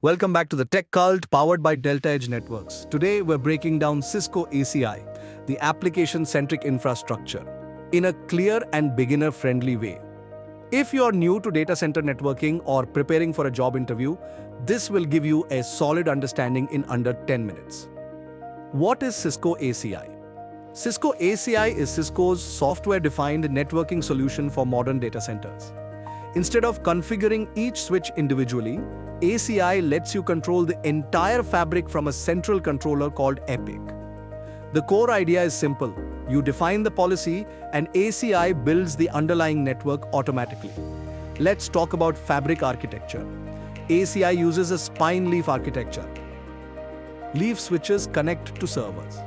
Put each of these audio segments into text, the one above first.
Welcome back to the Tech Cult powered by DeltaEdge Networks. Today we're breaking down Cisco ACI, the Application Centric Infrastructure, in a clear and beginner-friendly way. If you're new to data center networking or preparing for a job interview, this will give you a solid understanding in under 10 minutes. What is Cisco ACI? Cisco ACI is Cisco's software-defined networking solution for modern data centers. Instead of configuring each switch individually, ACI lets you control the entire fabric from a central controller called APIC. The core idea is simple. You define the policy and ACI builds the underlying network automatically. Let's talk about fabric architecture. ACI uses a spine leaf architecture. Leaf switches connect to servers.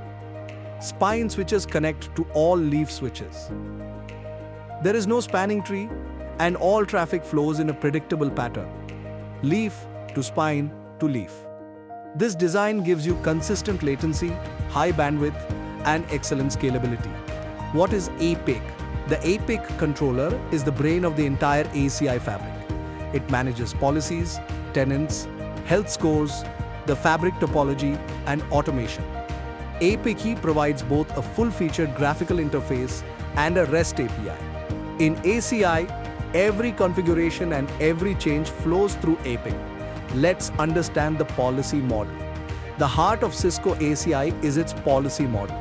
Spine switches connect to all leaf switches. There is no spanning tree, and all traffic flows in a predictable pattern. Leaf to spine to leaf. This design gives you consistent latency, high bandwidth, and excellent scalability. What is APIC? The APIC controller is the brain of the entire ACI fabric. It manages policies, tenants, health scores, the fabric topology, and automation. APIC provides both a full-featured graphical interface and a REST API. In ACI, every configuration and every change flows through APIC. Let's understand the policy model. The heart of Cisco ACI is its policy model.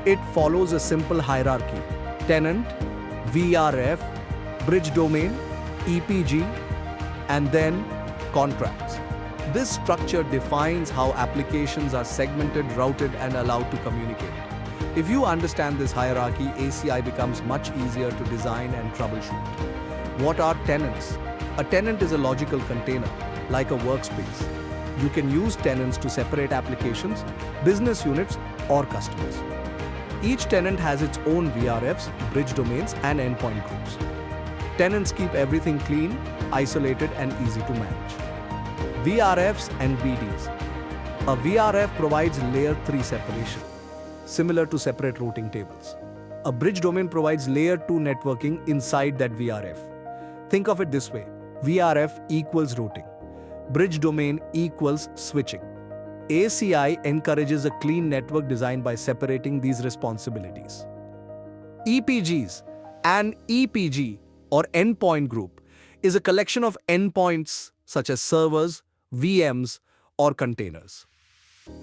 It follows a simple hierarchy: tenant, VRF, bridge domain, EPG, and then contracts. This structure defines how applications are segmented, routed, and allowed to communicate. If you understand this hierarchy, ACI becomes much easier to design and troubleshoot. What are tenants? A tenant is a logical container, like a workspace. You can use tenants to separate applications, business units, or customers. Each tenant has its own VRFs, bridge domains, and endpoint groups. Tenants keep everything clean, isolated, and easy to manage. VRFs and BDs. A VRF provides layer 3 separation, similar to separate routing tables. A bridge domain provides layer 2 networking inside that VRF. Think of it this way: VRF equals routing. Bridge domain equals switching. ACI encourages a clean network design by separating these responsibilities. EPGs. An EPG, or endpoint group, is a collection of endpoints such as servers, VMs, or containers.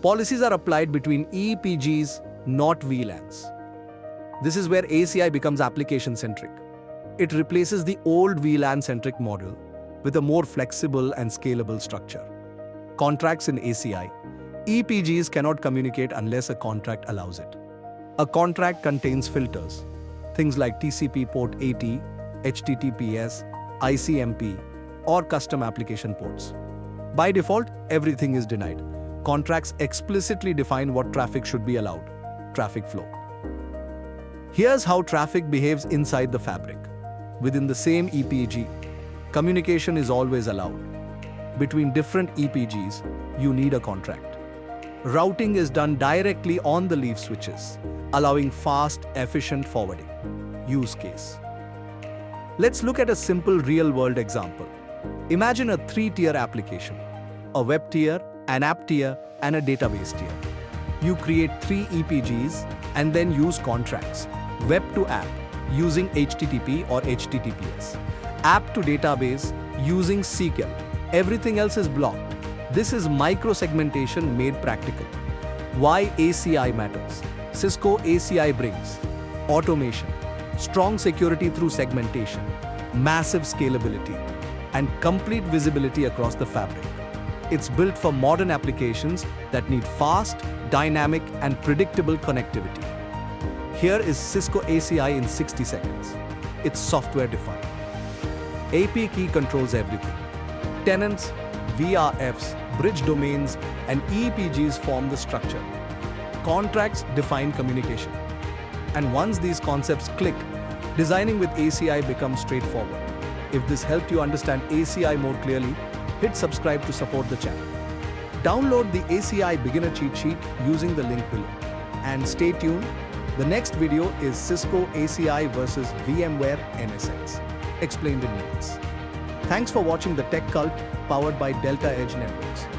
Policies are applied between EPGs, not VLANs. This is where ACI becomes application-centric. It replaces the old VLAN-centric model with a more flexible and scalable structure. Contracts in ACI. EPGs cannot communicate unless a contract allows it. A contract contains filters, things like TCP port 80, HTTPS, ICMP, or custom application ports. By default, everything is denied. Contracts explicitly define what traffic should be allowed: traffic flow. Here's how traffic behaves inside the fabric. Within the same EPG, communication is always allowed. Between different EPGs, you need a contract. Routing is done directly on the leaf switches, allowing fast, efficient forwarding. Use case. Let's look at a simple real-world example. Imagine a 3-tier application: a web tier, an app tier, and a database tier. You create 3 EPGs and then use contracts: web to app using HTTP or HTTPS, app to database using SQL. Everything else is blocked. This is microsegmentation made practical. Why ACI matters? Cisco ACI brings automation, strong security through segmentation, massive scalability, and complete visibility across the fabric. It's built for modern applications that need fast, dynamic, and predictable connectivity. Here is Cisco ACI in 60 seconds. It's software-defined. APIC controls everything. Tenants, VRFs, bridge domains, and EPGs form the structure. Contracts define communication. And once these concepts click, designing with ACI becomes straightforward. If this helped you understand ACI more clearly, hit subscribe to support the channel. Download the ACI beginner cheat sheet using the link below. And stay tuned. The next video is Cisco ACI versus VMware NSX, explained in minutes. Thanks for watching the Tech Cult powered by DeltaEdge Networks.